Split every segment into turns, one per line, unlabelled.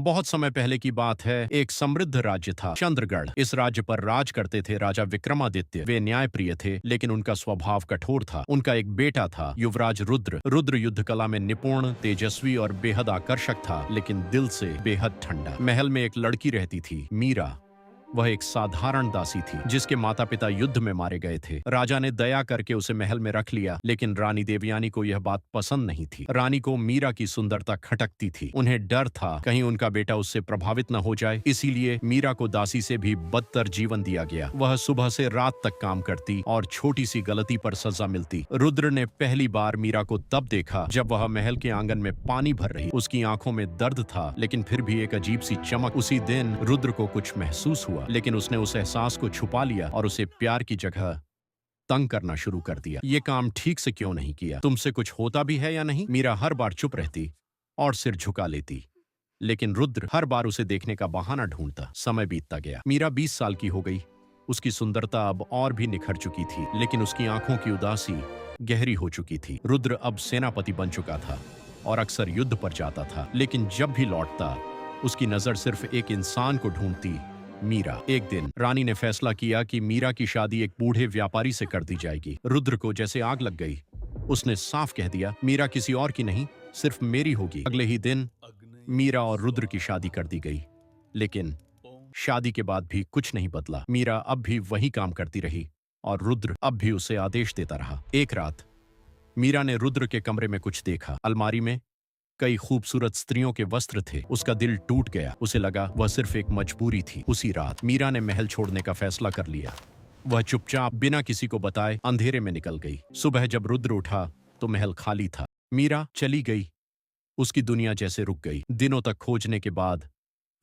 बहुत समय पहले की बात है। एक समृद्ध राज्य था, चंद्रगढ़। इस राज्य पर राज करते थे राजा विक्रमादित्य। वे न्यायप्रिय थे, लेकिन उनका स्वभाव कठोर था। उनका एक बेटा था, युवराज रुद्र। रुद्र युद्ध कला में निपुण, तेजस्वी और बेहद आकर्षक था, लेकिन दिल से बेहद ठंडा। महल में एक लड़की रहती थी, मीरा। वह एक साधारण दासी थी, जिसके माता पिता युद्ध में मारे गए थे। राजा ने दया करके उसे महल में रख लिया, लेकिन रानी देवयानी को यह बात पसंद नहीं थी। रानी को मीरा की सुंदरता खटकती थी। उन्हें डर था कहीं उनका बेटा उससे प्रभावित न हो जाए, इसीलिए मीरा को दासी से भी बदतर जीवन दिया गया। वह सुबह से रात तक काम करती और छोटी सी गलती पर सजा मिलती। रुद्र ने पहली बार मीरा को तब देखा जब वह महल के आंगन में पानी भर रही। उसकी आंखों में दर्द था, लेकिन फिर भी एक अजीब सी चमक। उसी दिन रुद्र को कुछ महसूस हुआ, लेकिन उसने उस एहसास को छुपा लिया और उसे प्यार की जगह तंग करना शुरू कर दिया। ये काम ठीक से क्यों नहीं किया? तुमसे कुछ होता भी है या नहीं? मीरा हर बार चुप रहती और सिर झुका लेती, लेकिन रुद्र हर बार उसे देखने का बहाना ढूंढता। समय बीतता गया। मीरा 20 साल की हो गई। उसकी सुंदरता अब और भी निखर चुकी थी, लेकिन उसकी आंखों की उदासी गहरी हो चुकी थी। रुद्र अब सेनापति बन चुका था और अक्सर युद्ध पर जाता था, लेकिन जब भी लौटता उसकी नजर सिर्फ एक इंसान को ढूंढती, मीरा। एक दिन रानी ने फैसला किया कि मीरा की शादी एक बूढ़े व्यापारी से कर दी जाएगी। रुद्र को जैसे आग लग गई। उसने साफ कह दिया, मीरा किसी और की नहीं, सिर्फ मेरी होगी। अगले ही दिन मीरा और रुद्र की शादी कर दी गई, लेकिन शादी के बाद भी कुछ नहीं बदला। मीरा अब भी वही काम करती रही और रुद्र अब भी उसे आदेश देता रहा। एक रात मीरा ने रुद्र के कमरे में कुछ देखा। अलमारी में कई खूबसूरत स्त्रियों के वस्त्र थे। उसका दिल टूट गया। उसे लगा वह सिर्फ एक मजबूरी थी। उसी रात मीरा ने महल छोड़ने का फैसला कर लिया। वह चुपचाप बिना किसी को बताए अंधेरे में निकल गई। सुबह जब रुद्र उठा तो महल खाली था। मीरा चली गई। उसकी दुनिया जैसे रुक गई। दिनों तक खोजने के बाद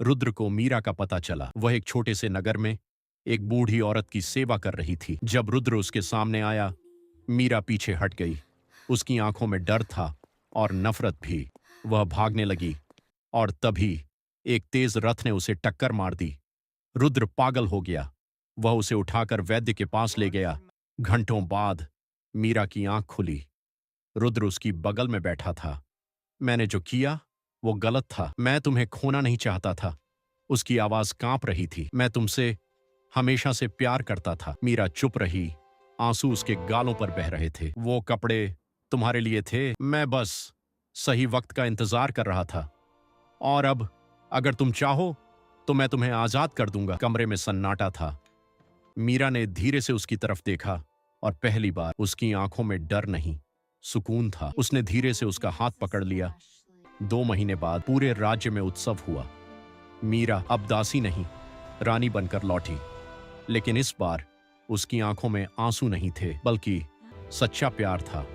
रुद्र को मीरा का पता चला। वह एक छोटे से नगर में एक बूढ़ी औरत की सेवा कर रही थी। जब रुद्र उसके सामने आया, मीरा पीछे हट गई। उसकी आंखों में डर था और नफरत भी। वह भागने लगी और तभी एक तेज रथ ने उसे टक्कर मार दी। रुद्र पागल हो गया। वह उसे उठाकर वैद्य के पास ले गया। घंटों बाद मीरा की आंख खुली। रुद्र उसकी बगल में बैठा था। मैंने जो किया वो गलत था। मैं तुम्हें खोना नहीं चाहता था। उसकी आवाज कांप रही थी। मैं तुमसे हमेशा से प्यार करता था। मीरा चुप रही। आंसू उसके गालों पर बह रहे थे। वो कपड़े तुम्हारे लिए थे। मैं बस सही वक्त का इंतजार कर रहा था, और अब अगर तुम चाहो तो मैं तुम्हें आजाद कर दूंगा। कमरे में सन्नाटा था। मीरा ने धीरे से उसकी तरफ देखा और पहली बार उसकी आंखों में डर नहीं, सुकून था। उसने धीरे से उसका हाथ पकड़ लिया। 2 महीने बाद पूरे राज्य में उत्सव हुआ। मीरा अब दासी नहीं, रानी बनकर लौटी, लेकिन इस बार उसकी आंखों में आंसू नहीं थे, बल्कि सच्चा प्यार था।